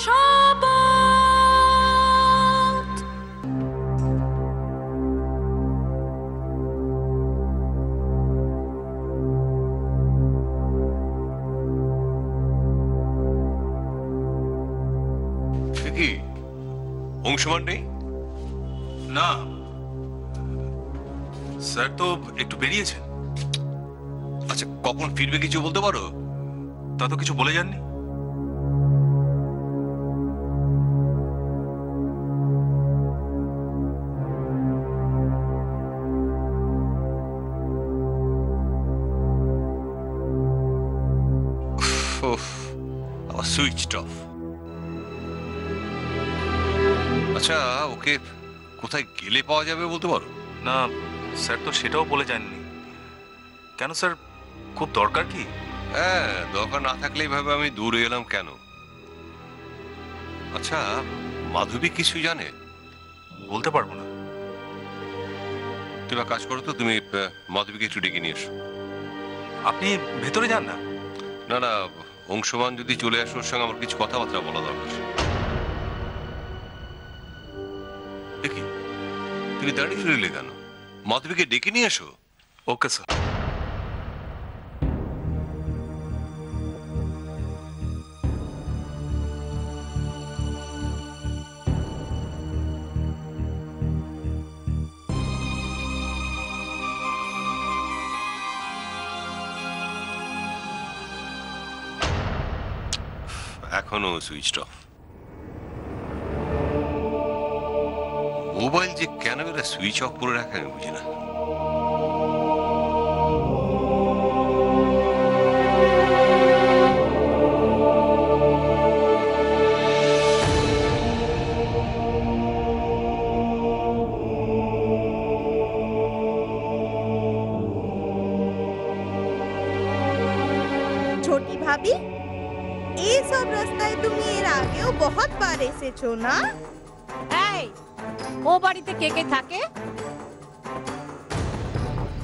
শপথ। কি অংশমান নেই? না স্যার, তো একটু বেরিয়েছেন। আচ্ছা, কখন ফিরবে কিছু বলতে পারো? তা তো কিছু বলে যাননি। Switch off. আচ্ছা, ওকে কোথায় গেলে পাওয়া যাবে বলতে পারো? না স্যার, তো সেটাও বলে যাননি। কেন স্যার, খুব দরকার কি? হ্যাঁ, দরকার না থাকলে এইভাবে আমি দূরে এলাম কেন? আচ্ছা, মাধবী কিছু জানে? বলতে পারবো না। তুমি এক কাজ করো তো, তুমি মাধবীকে একটু ডেকে নিয়ে এসো। আপনি ভেতরে যান না। না না, অংশমান যদি চলে আসো, ওর সঙ্গে আমার কিছু কথাবার্তা বলা দরকার। দেখি তুমি দাঁড়িয়ে রইলে কেন? মাধবীকে ডেকে নিয়ে এসো। Okay sir. এখনো সুইচ অফ। মোবাইল যে কেন এরা সুইচ অফ করে রাখে আমি বুঝি না। छोटी भाभी, ये सब रास्ताয় তুমি এর আগেও বহুত বার এসেছো না? এই, ও বাড়িতে কে কে থাকে?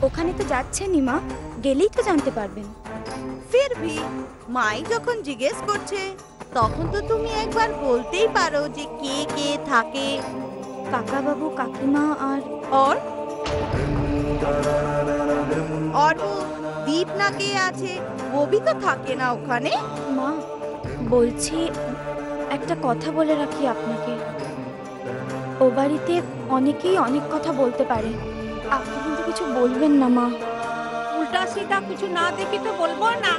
ওখানে তো যাচ্ছেনই মা, গেলেই তো জানতে পারবেন। फिर भी মাই যখন জিজ্ঞেস করছে তখন তো তুমি একবার বলতেই পারো যে কে কে থাকে। কাকা বাবু, কাকিমা আর और वो दीप ना কে আছে, वो भी তো থাকে না ওখানে? মা বলছি, একটা কথা বলে রাখি আপনাকে। ও বাড়িতে অনেকেই অনেক কথা বলতে পারে, আপনি কিন্তু কিছু বলবেন না মা। উল্টা সিধা কিছু না দেখি তো বলবো না।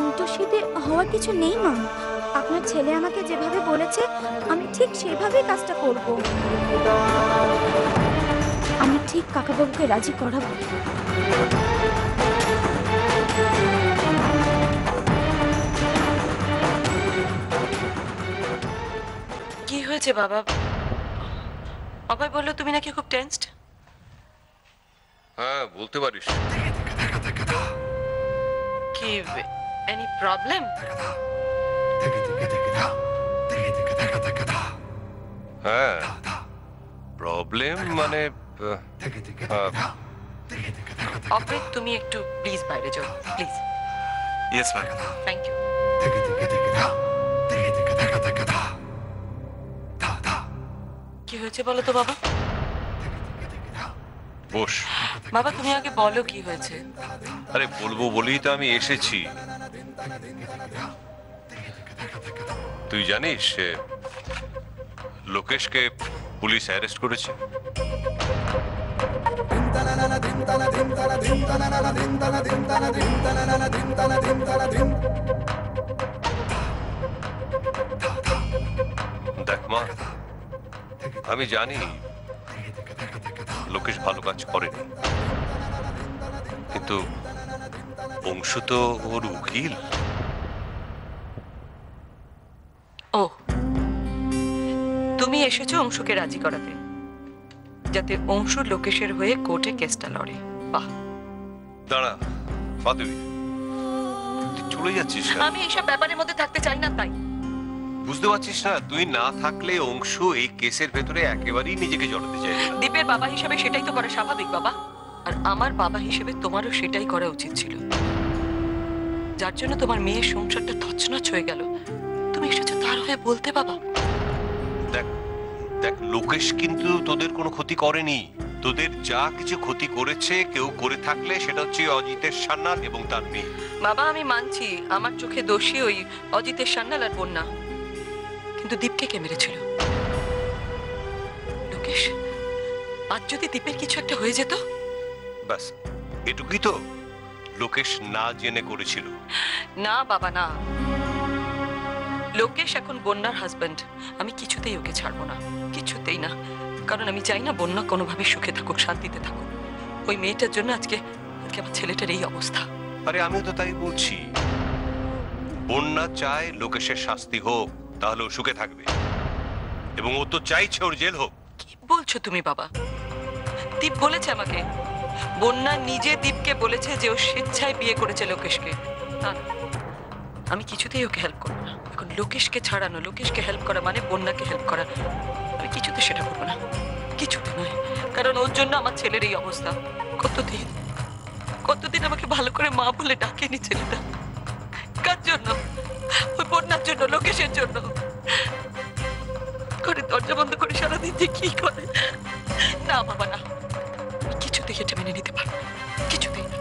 উল্টো সিধে হওয়ার কিছু নেই মা। আপনার ছেলে আমাকে যেভাবে বলেছে আমি ঠিক সেভাবেই কাজটা করব। আমি ঠিক কাকাবাবুকে রাজি করাবো। কি হয়েছে বাবা? অভয় বললো তুমি নাকি খুব টেনসড। হ্যাঁ, বলতে পারিস। কি এনি প্রবলেম? হ্যাঁ, প্রবলেম মানে অভয় তুমি একটু প্লিজ বাইরে যাও, please. Yes ma'am. Thank you. কি হয়েছে বলো তো বাবা? বস। বাবা তুমি আগে বলো কি হয়েছে। আরে বলবো বলেই তো আমি এসেছি। তুই জানিস লোকেশকে পুলিশ অ্যারেস্ট করেছে। দেখ মা, আমি জানি লোকেশ ভালো কাজ করেনি, কিন্তু অংশ তো ওর উকিল। ও, তুমি এসেছো অংশকে রাজি করাতে, যাতে অংশ লোকেশের হয়ে কোর্টে কেসটা লড়ে। বাহ। দাঁড়া মাধবী, তুই চলে যাচ্ছিস কেন? আমি এইসব ব্যাপারের মধ্যে থাকতে চাই না তাই। বুঝতে পারছিস না? তুই না থাকলে অংশ এই কেসের ভেতরে একেবারেই নিজেকে জড়াতে চাই। দীপের বাবা হিসেবে সেটাই তো করা স্বাভাবিক বাবা, আর আমার বাবা হিসেবে তোমারও সেটাই করা উচিত ছিল। যার জন্য তোমার মেয়ের সংসারটা তছনছ হয়ে গেল, তুমি এসেছো তার হয়ে হলে বলতে বাবা। দেখ দেখ, লোকেশ কিন্তু তোদের কোনো ক্ষতি করেনি। তোদের যা কিছু ক্ষতি করেছে, কেউ করে থাকলে সেটা হচ্ছে অজিতের সান্যাল এবং তার মেয়ে। বাবা আমি মানছি আমার চোখে দোষী ওই অজিতের সান্যাল আর বন্যা, কিন্তু দীপকে কে মেরেছিল? লোকেশ। আজ যদি দীপের কিছু একটা হয়ে যেত? ব্যাস এটুকুই তো। লোকেশ না জেনে করেছিল। না বাবা না, লোকেশ এখন বন্যার হাজবেন্ড। আমি কিছুতেই ওকে ছাড়বো না, কিছুতেই না। কারণ আমি চাই না বন্যা কোনোভাবে সুখে থাকুক, শান্তিতে থাকুক। ওই মেয়েটার জন্য আজকে আমার ছেলেটার এই অবস্থা। আরে আমিও তো তাই বলছি। বন্যা চায় লোকেশের শাস্তি হোক, তাহলে ও সুখে থাকবে, এবং ও তো চাইছে ওর জেল হোক। কি বলছো তুমি বাবা? দীপ বলেছে আমাকে, বন্যা নিজে দীপকে বলেছে যে ও স্বেচ্ছায় বিয়ে করেছে লোকেশকে। না, আমি কিছুতেই ওকে হেল্প করবো না। এখন লোকেশকে ছাড়ানো, লোকেশকে হেল্প করা মানে বন্যাকে হেল্প করা। আমি কিছুতে সেটা করবো না, কিছুতে নয়। কারণ ওর জন্য আমার ছেলের এই অবস্থা। কতদিন আমাকে ভালো করে মা বলে ডাকেনি ছেলেটা। কার জন্য? ওই বন্যার জন্য, লোকেশের জন্য। ঘরে দরজা বন্ধ করে সারাদিন যে কি করে। না বাবা না, কিছুতেই এটা মেনে নিতে পারবো না, কিছুতেই না।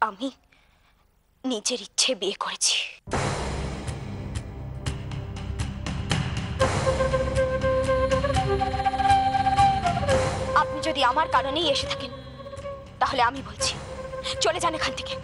আমি নিজের ইচ্ছে বিয়ে করেছি। আপনি যদি আমার কারণেই এসে থাকেন, তাহলে আমি বলছি চলে যান এখান থেকে।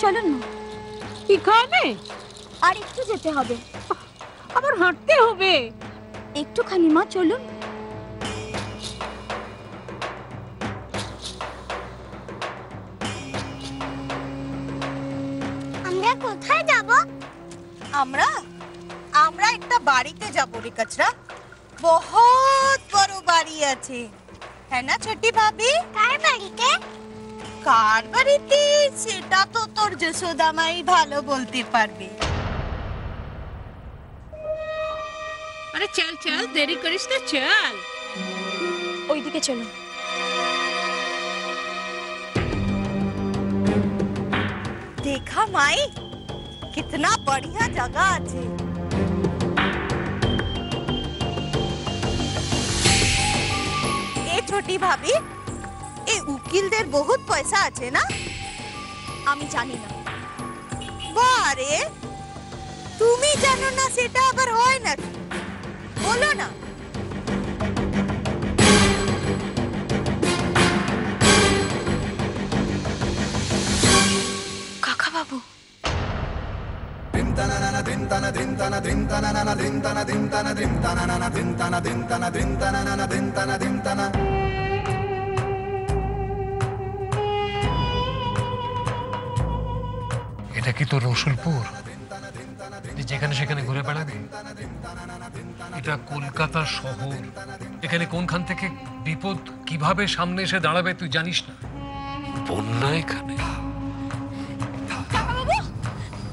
চলুন না। কি খাবে? আর একটু যেতে হবে। আবার হাঁটতে হবে? একটুখানি মা, চলুন। আমরা কোথায় যাব? আমরা আমরা একটা বাড়িতে যাব রে কচরা। বহুত বড় বাড়ি আছে, হ্যাঁ না ছোটি ভাবি? কার বাড়িতে? কার বাড়িতে সেটা তো তোর যশোদামাই ভালো বলতে পারবে। আরে চল চল, দেরি করিস না, চল। ওইদিকে চলুন। देखा माई, कितना बढ़िया जगह আছে। এ ছোটি ভাবি, এ উকিলদের বহুত পয়সা আছে না? আমি জানি না। বারে, তুমি জানো না সেটা আবার হয় না? বলো না। কাকা বাবু, এটা কি তোর রসুলপুর যেখানে সেখানে ঘুরে বেড়াবি? এটা কলকাতা শহর, এখানে কোনখান থেকে বিপদ কিভাবে সামনে এসে দাঁড়াবে তুই জানিস না। বন্যা এখানে। কাকা বাবু,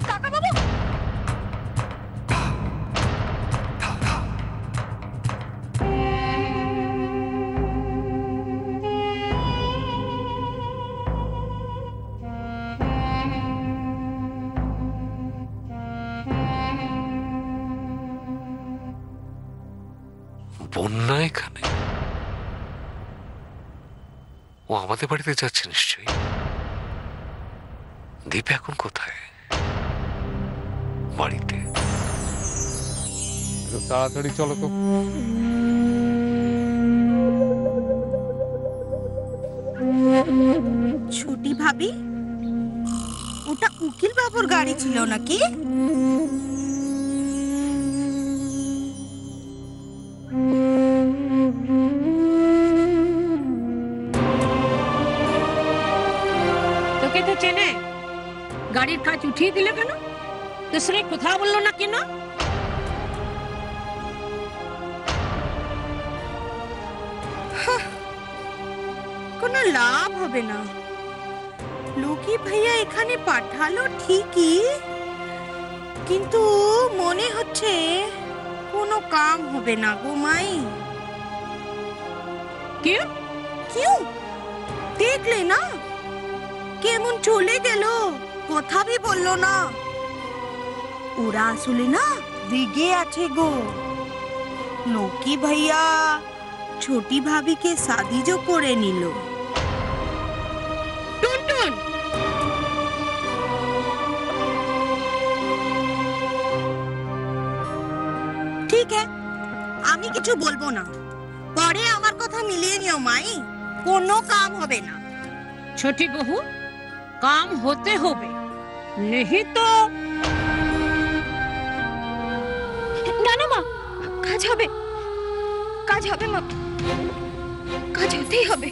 কাকা বাবু। বন্যা এখানে? ও আমাদের বাড়িতে যাচ্ছে নিশ্চয়ই। দীপ এখন কোথায়? বাড়িতে। তাড়াতাড়ি চলো তো। ছোটি ভাবি, ওটা উকিল বাবুর গাড়ি ছিল নাকি? তোকে তো চেনে, গাড়ির কাজ উঠিয়ে দিলে কেন? দুসরে কথা বললো না কেন? কোনো লাভ হবে না। লোকি ভাইয়া এখানে পাঠালো ঠিকই, কিন্তু মনে হচ্ছে কোনো কাম হবে না গো মাই। क्यों? क्यों? দেখলে না কেমন চলে গেল, কথা भी বললো না। ওরা আসলে না রেগে আছে গো। লোকি ভাইয়া ছোটি ভাবিকে শাদি जो করে নিল। टुनटुन, ঠিক है, আমি কিছু বলবো না। পরে আমার কথা মিলিয়ে নিও মাই, কোনো কাম হবে না। छोटी बहू, काम होते होबे, नहीं तो না না মা, কাজ হবে, কাজ হবে মা, কাজ হতেই হবে।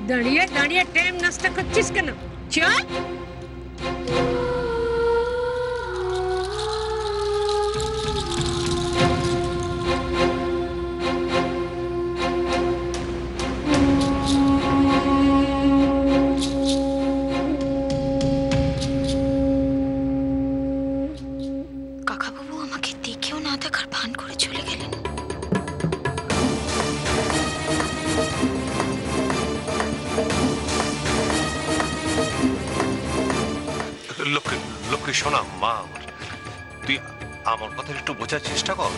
দাঁড়িয়ে দাঁড়িয়ে টাইম নষ্ট করছিস কেন? চল। কাকা বাবু আমাকে দেখেও না দেখার ভান করে চলে গেলেন। লক্ষ্মী, লক্ষ্মী শোনা মা আমার, তুই আমার কথা একটু বোঝার চেষ্টা কর।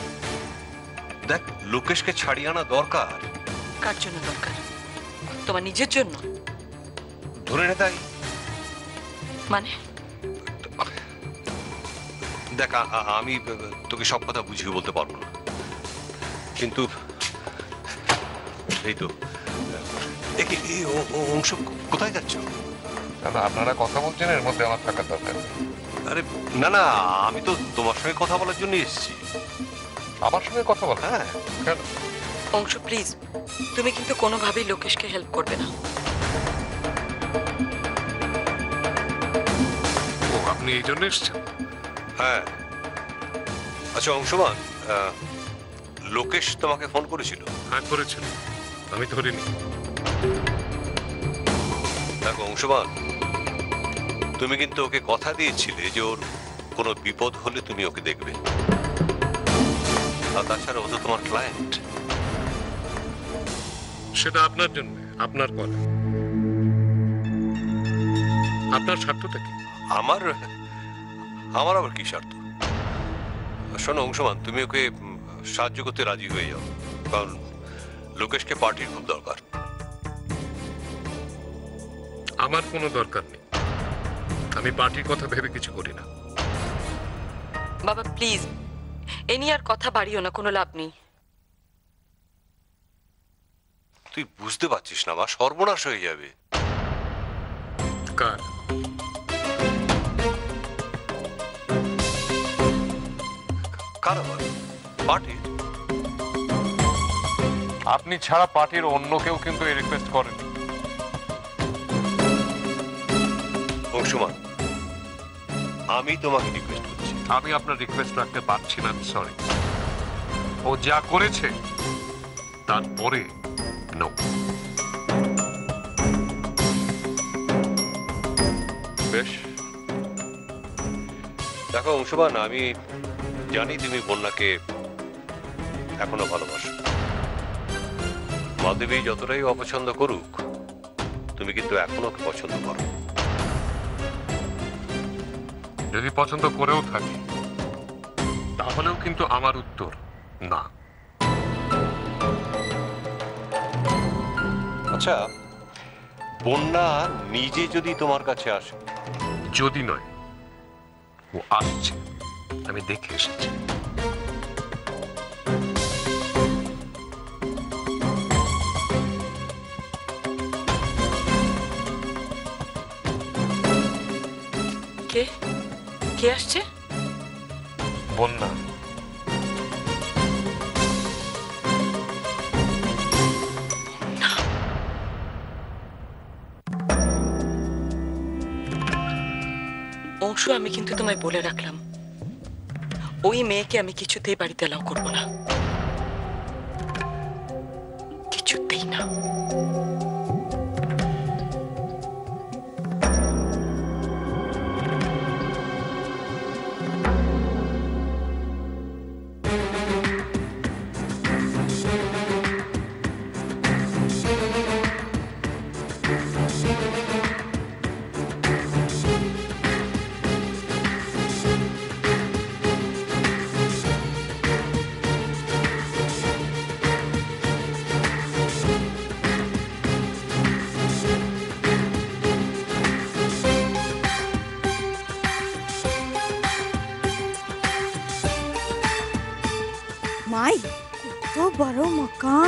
দেখ, লোকেশকে ছাড়িয়ে আনা দরকার। কার জন্য দরকার? তোমার নিজের জন্য? ধরে নে তাই। মানে দেখ, আমি তোকে সব কথা বুঝিয়ে বলতে পারবো না, কিন্তু এই তো এই অংশ কোথায় যাচ্ছ? দাদা আপনারা কথা বলছেন, এর মধ্যে আমার থাকার দরকার। আরে না না, আমি তো তোমার সঙ্গে কথা বলার জন্য এসেছি। আমার সঙ্গে কথা বল? হ্যাঁ, কেন? অংশ প্লিজ, তুমি কিন্তু কোনোভাবেই লোকেশকে হেল্প করবে না। ও, আপনি এই জন্য এসছেন? হ্যাঁ। আচ্ছা অংশমান, লোকেশ তোমাকে ফোন করেছিল? হ্যাঁ করেছেন, আমি ধরিনি। দেখো অংশমান, তুমি কিন্তু ওকে কথা দিয়েছিলে যে ওর কোনো বিপদ হলে তুমি ওকে দেখবে। আর তাছাড়া ও তো তোমার ক্লায়েন্ট। সেটা আপনার জন্য, আপনার করা। আপনার স্বার্থটা কি? আমার আবার কি স্বার্থ? শোনো অংশমান, তুমি ওকে সাহায্য করতে রাজি হয়ে যাও, কারণ লোকেশকে পার্টির খুব দরকার। আমার কোনো দরকার নেই, আমি পার্টির কথা ভেবে কিছু করি না। বাবা প্লিজ, এ নিয়ে আর কথা বাড়িও না, কোনো লাভ নেই। তুই বুঝতে পারছিস না মা, সর্বনাশ হয়ে যাবে। কার? কার আবার? পার্টির। আপনি ছাড়া পার্টির অন্য কেউ কিন্তু এই রিকোয়েস্ট করেন। অংশমান, আমি তোমাকে রিকোয়েস্ট করছি। আমি আপনার রিকোয়েস্ট রাখতে পারছি না, সরি। ও যা করেছে তারপরে নো। বেশ, দেখো অংশমান, আমি জানি তুমি বন্যাকে এখনো ভালোবাসো। মাধবী যতটাই অপছন্দ করুক, তুমি কিন্তু এখনো ওকে পছন্দ করো। যদি পছন্দ করেও থাকি, তাহলেও কিন্তু আমার উত্তর না। আচ্ছা, বন্যা নিজে যদি তোমার কাছে আসে? যদি নয়, ও আসছে, আমি দেখে এসেছি। কে কে আসছে? বন্যা। অংশ, আমি কিন্তু তোমায় বলে রাখলাম, ওই মেয়েকে আমি কিছুতেই বাড়িতে এলাও করবো না, কিছুতেই না। মাই, কত বড় মকান!